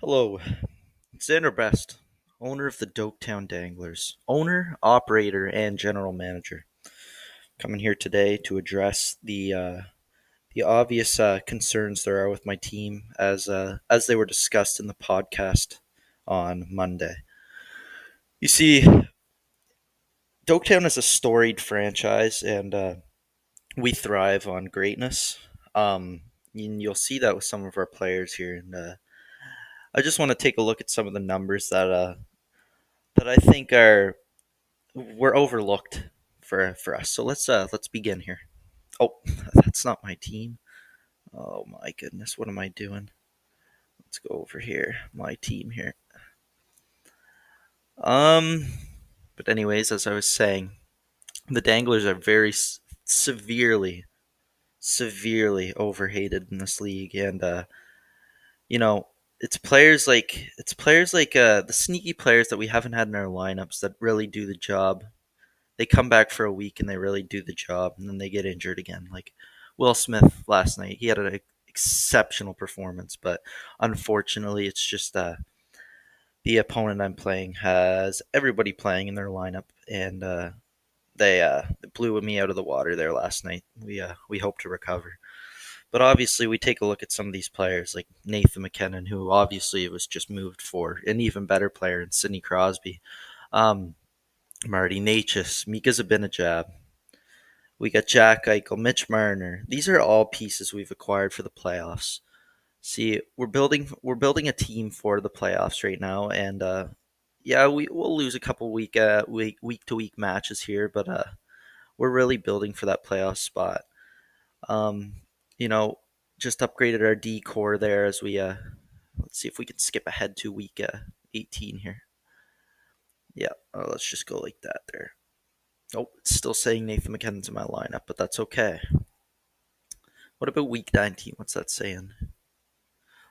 Hello, Xander Best, owner of the Doketown Danglers, owner, operator, and general manager. Coming here today to address the obvious concerns there are with my team as they were discussed in the podcast on Monday. You see, Doketown is a storied franchise, and we thrive on greatness. And you'll see that with some of our players here, and I just want to take a look at some of the numbers that I think are were overlooked for us. So let's begin here. Oh, that's not my team. Oh my goodness, what am I doing? Let's go over here. My team here. Um, but anyways, as I was saying, the Danglers are very severely overhated in this league, and you know, it's players like the sneaky players that we haven't had in our lineups that really do the job. They come back for a week and they really do the job, and then they get injured again. Like Will Smith last night, he had an exceptional performance, but unfortunately, it's just the opponent I'm playing has everybody playing in their lineup, and they blew me out of the water there last night. We hope to recover. But obviously, we take a look at some of these players like Nathan McKinnon, who obviously was just moved for an even better player in Sidney Crosby, um, Marty Natchez, Mika Zibanejad. We got Jack Eichel, Mitch Marner. These are all pieces we've acquired for the playoffs. See, we're building a team for the playoffs right now, and yeah, we'll lose a couple week to week matches here, but we're really building for that playoff spot. Um, you know, just upgraded our D core there as we let's see if we can skip ahead to week 18 here. Yeah, let's just go like that there. Oh, it's still saying Nathan McKinnon's in my lineup, but that's okay. What about week 19? What's that saying?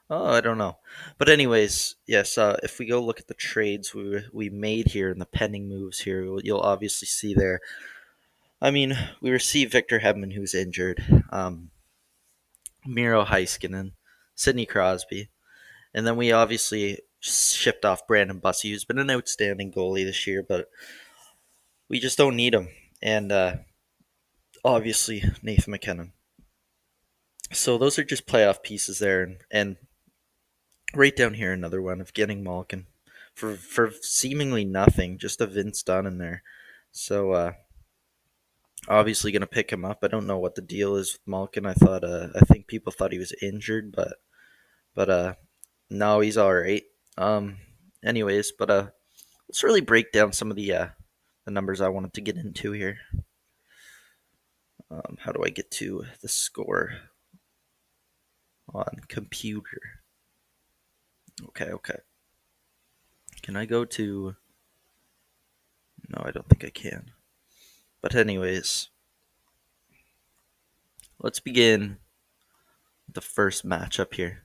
Oh, I don't know. But anyways, yes. If we go look at the trades we made here and the pending moves here, you'll obviously see there. I mean, we received Victor Hedman, who's injured. Miro Heiskanen, Sidney Crosby, and then we obviously shipped off Brandon Bussey, who's been an outstanding goalie this year, but we just don't need him. And obviously Nathan McKinnon. So those are just playoff pieces there, and right down here another one of getting Malkin for seemingly nothing, just a Vince Dunn in there. So obviously gonna pick him up. I don't know what the deal is with Malkin. I think people thought he was injured, but no, he's all right. Um, anyways, but let's really break down some of the numbers I wanted to get into here. How do I get to the score on computer? Okay. Can I go to? No, I don't think I can. But anyways, let's begin the first matchup here.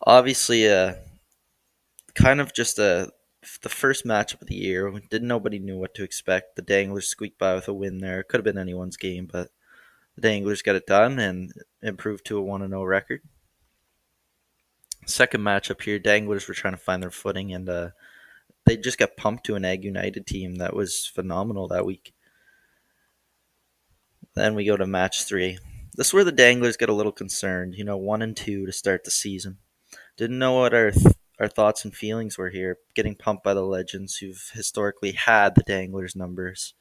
Obviously, kind of just the first matchup of the year. Didn't nobody knew what to expect. The Danglers squeaked by with a win there. Could have been anyone's game, but the Danglers got it done and improved to a 1-0 record. Second matchup here, Danglers were trying to find their footing, and they just got pumped to an Ag United team that was phenomenal that week. Then we go to match three. This is where the Danglers get a little concerned. 1-2 to start the season. Didn't know what our thoughts and feelings were here, getting pumped by the legends who've historically had the Danglers numbers.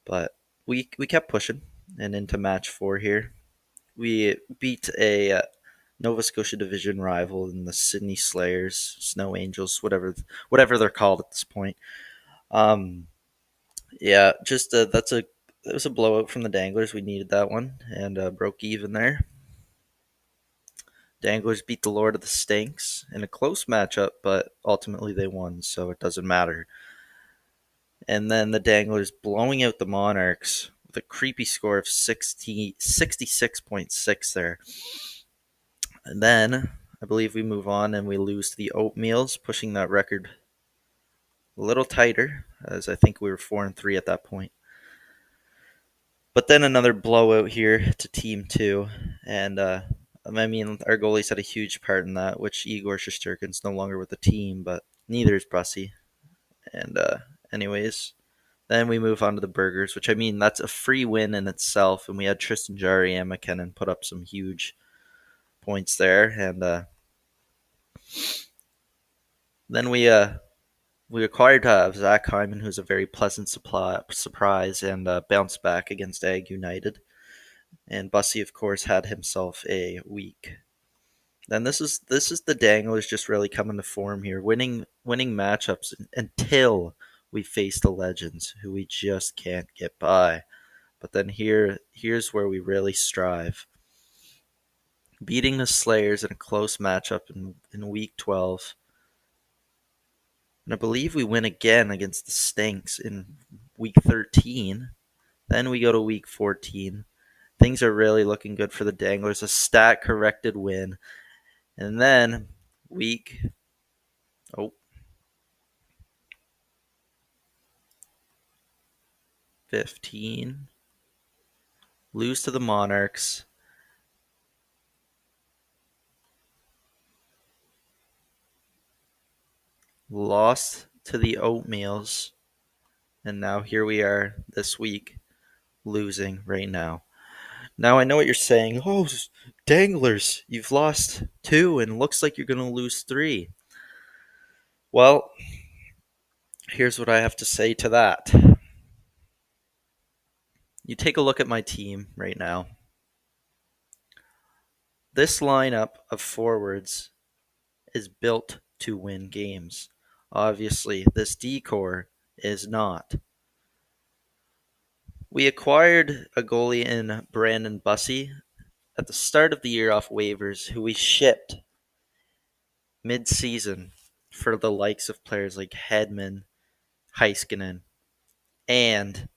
But we kept pushing, and into match four here, we beat a Nova Scotia division rival in the Sydney Slayers, Snow Angels, whatever they're called at this point. Yeah, just it was a blowout from the Danglers. We needed that one and broke even there. Danglers beat the Lord of the Stinks in a close matchup, but ultimately they won, so it doesn't matter. And then the Danglers blowing out the Monarchs with a creepy score of 66.6 there. And then I believe we move on and we lose to the Oatmeals, pushing that record a little tighter, as I think we were 4-3 at that point. But then another blowout here to Team 2, and I mean, our goalies had a huge part in that, which Igor Shesterkin's no longer with the team, but neither is Bussy. And anyways, then we move on to the burgers, which I mean that's a free win in itself. And we had Tristan Jarry and McKinnon put up some huge points there, and then we acquired Zach Hyman, who's a very pleasant surprise, and bounced back against Ag United. And Bussy, of course, had himself a week. Then this is the Danglers just really coming to form here, winning matchups until we face the Legends, who we just can't get by. But then here's where we really strive. Beating the Slayers in a close matchup in week 12. And I believe we win again against the Stinks in week 13. Then we go to week 14. Things are really looking good for the Danglers. A stat corrected win. And then week oh 15. Lose to the Monarchs. Lost to the Oatmeals. And now here we are this week, losing right now. Now I know what you're saying. Oh, Danglers, you've lost two and looks like you're going to lose three. Well, here's what I have to say to that. You take a look at my team right now. This lineup of forwards is built to win games. Obviously, this decor is not. We acquired a goalie in Brandon Bussy at the start of the year off waivers, who we shipped mid-season for the likes of players like Hedman, Heiskanen, and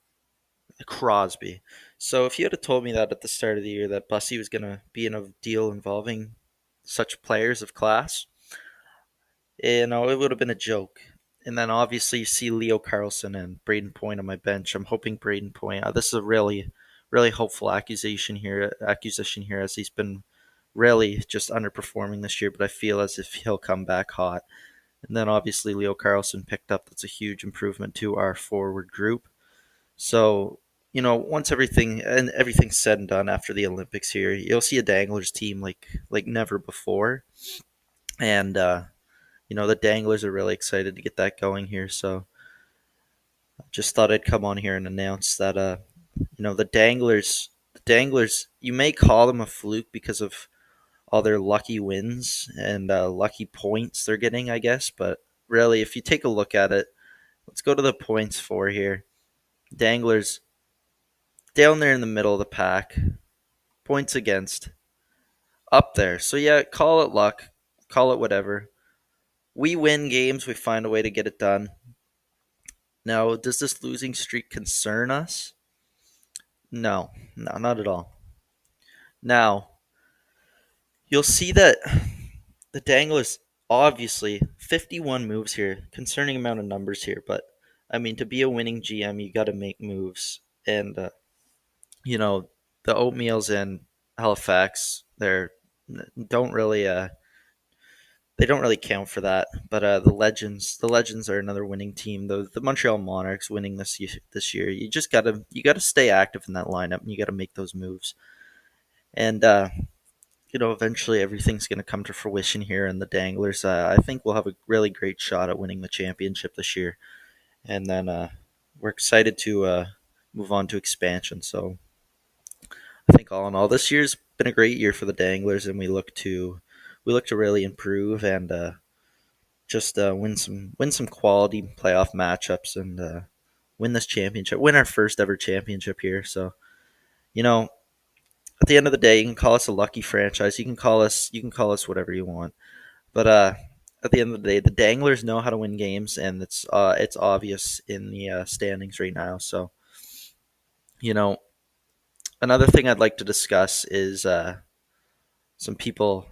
Crosby. So if you had told me that at the start of the year that Bussy was going to be in a deal involving such players of class, it would have been a joke. And then obviously you see Leo Carlson and Braden Point on my bench. I'm hoping Braden Point. This is a really, really hopeful acquisition here, as he's been really just underperforming this year. But I feel as if he'll come back hot. And then obviously Leo Carlson picked up. That's a huge improvement to our forward group. So once everything's said and done after the Olympics here, you'll see a Danglers team like never before. And the Danglers are really excited to get that going here. So I just thought I'd come on here and announce that the Danglers, you may call them a fluke because of all their lucky wins and lucky points they're getting, I guess. But really, if you take a look at it, let's go to the points for here. Danglers down there in the middle of the pack, points against up there. So yeah, call it luck, call it whatever. We win games, we find a way to get it done. Now, does this losing streak concern us? No, not at all. Now, you'll see that the Danglers, obviously 51 moves here, concerning amount of numbers here, but I mean, to be a winning GM, you got to make moves. And you know, the Oatmeals and Halifax, don't really they don't really count for that. But the Legends are another winning team. The Montreal Monarchs winning this year. You gotta stay active in that lineup, and you gotta make those moves. And eventually everything's gonna come to fruition here. And the Danglers, I think, will have a really great shot at winning the championship this year. And then we're excited to move on to expansion. So I think all in all, this year's been a great year for the Danglers, and we look to really improve and just win some quality playoff matchups and win this championship, win our first ever championship here. So you know, at the end of the day, you can call us a lucky franchise. You can call us whatever you want. But at the end of the day, the Danglers know how to win games, and it's obvious in the standings right now. So you know, another thing I'd like to discuss is some people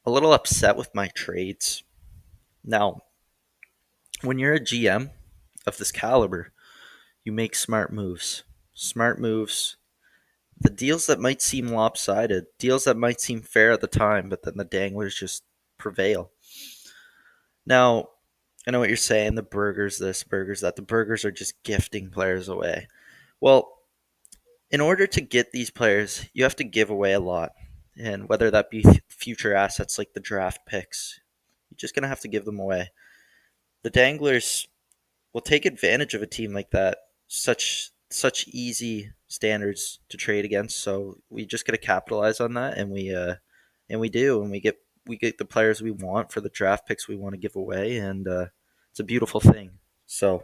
a little upset with my trades. Now, when you're a GM of this caliber, you make smart moves. Smart moves The deals that might seem lopsided, deals that might seem fair at the time, but then the danglers just prevail. Now, I know what you're saying. The burgers, this, burgers, that. The burgers are just gifting players away. Well, in order to get these players, you have to give away a lot. And whether that be future assets like the draft picks, you're just going to have to give them away. The Danglers will take advantage of a team like that, such easy standards to trade against. So we just got to capitalize on that, and we do, and we get the players we want for the draft picks we want to give away, and it's a beautiful thing. So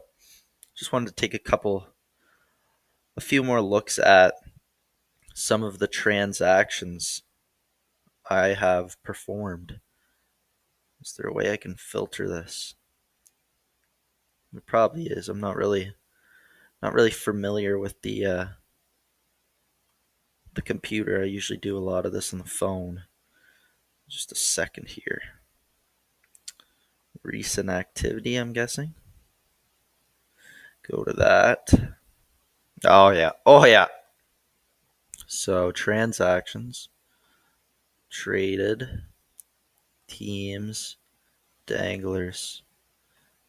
just wanted to take a few more looks at some of the transactions I have performed. Is there a way I can filter this? There probably is. I'm not really familiar with the computer. I usually do a lot of this on the phone. Just a second here. Recent activity, I'm guessing. Go to that. Oh yeah. Oh yeah. So transactions, traded, teams, danglers,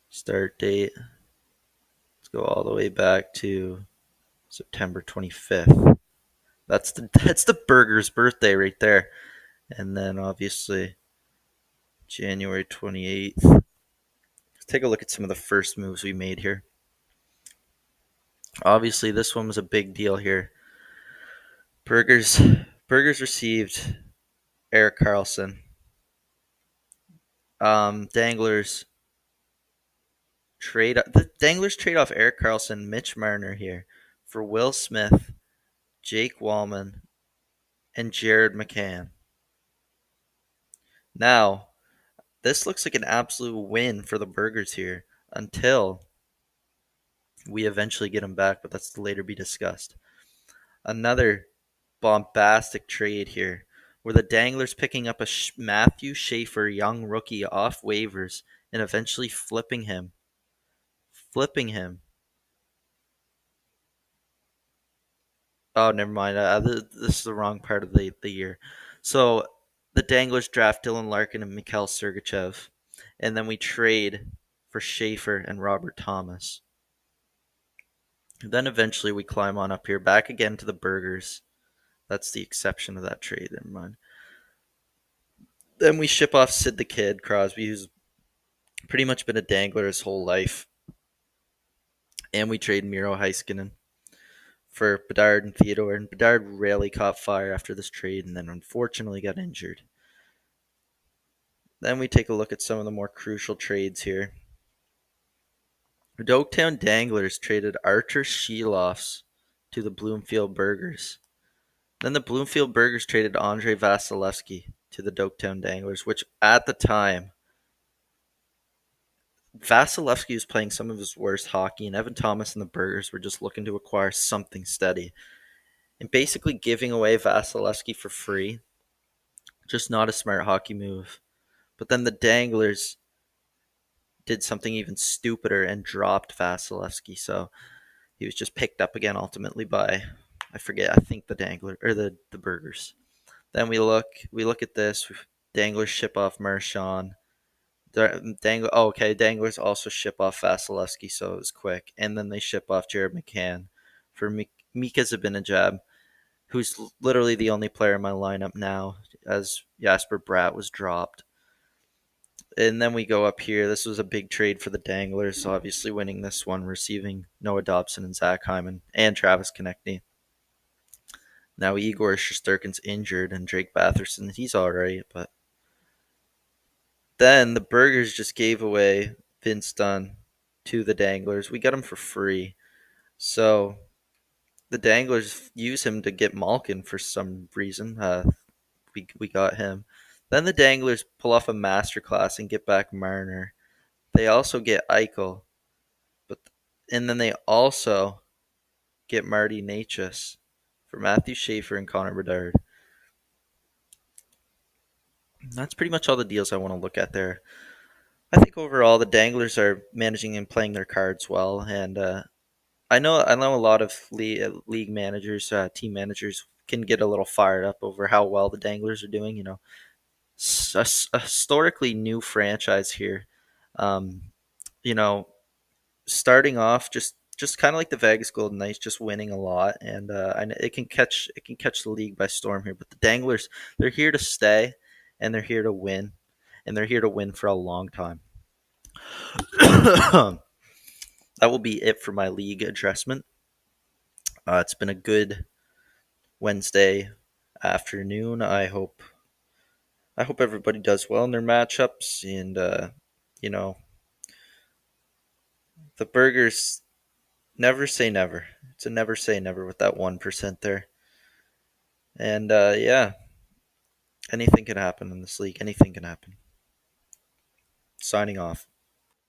start date. Let's go all the way back to September 25th. That's the burger's birthday right there. And then obviously January 28th. Let's take a look at some of the first moves we made here. Obviously, this one was a big deal here. Burgers Burgers received Eric Carlson. Danglers trade off Eric Carlson, Mitch Marner here for Will Smith, Jake Wallman, and Jared McCann. Now, this looks like an absolute win for the Burgers here until we eventually get him back, but that's to later be discussed. Another bombastic trade here where the Danglers picking up a Matthew Schaefer young rookie off waivers and eventually flipping him. Flipping him. Oh, never mind. This is the wrong part of the year. So the Danglers draft Dylan Larkin and Mikhail Sergachev, and then we trade for Schaefer and Robert Thomas. Then eventually we climb on up here, back again to the Burgers. That's the exception of that trade. Never mind. Then we ship off Sid the Kid Crosby, who's pretty much been a Dangler his whole life. And we trade Miro Heiskanen for Bedard and Theodore. And Bedard really caught fire after this trade and then unfortunately got injured. Then we take a look at some of the more crucial trades here. The Doketown Danglers traded Archer Sheilofs to the Bloomfield Burgers. Then the Bloomfield Burgers traded Andre Vasilevsky to the Doketown Danglers, which at the time, Vasilevsky was playing some of his worst hockey, and Evan Thomas and the Burgers were just looking to acquire something steady. And basically giving away Vasilevsky for free, just not a smart hockey move. But then the Danglers did something even stupider and dropped Vasilevsky, so he was just picked up again ultimately by, I forget, I think the Dangler or the Burgers. Then we look at this. Danglers ship off Marchand. Danglers also ship off Vasilevsky, so it was quick. And then they ship off Jared McCann for Mika Zibanejad, who's literally the only player in my lineup now, as Jasper Bratt was dropped. And then we go up here. This was a big trade for the Danglers, obviously winning this one, receiving Noah Dobson and Zach Hyman and Travis Konechny. Now Igor Shesterkin's injured and Drake Batherson, he's alright, but then the Burgers just gave away Vince Dunn to the Danglers. We got him for free. So the Danglers use him to get Malkin for some reason. We got him. Then the Danglers pull off a masterclass and get back Marner. They also get Eichel, and then they also get Marty Necas for Matthew Schaefer and Connor Bedard. That's pretty much all the deals I want to look at there. I think overall the Danglers are managing and playing their cards well, and I know a lot of league managers, team managers can get a little fired up over how well the Danglers are doing. A historically new franchise here. Um, you know, starting off just kind of like the Vegas Golden Knights, just winning a lot, and it can catch the league by storm here. But the Danglers, they're here to stay, and they're here to win, and they're here to win for a long time. That will be it for my league addressment. It's been a good Wednesday afternoon. I hope everybody does well in their matchups, and you know the Burgers never say never. It's a never say never with that 1% there. And yeah, anything can happen in this league. Anything can happen. Signing off.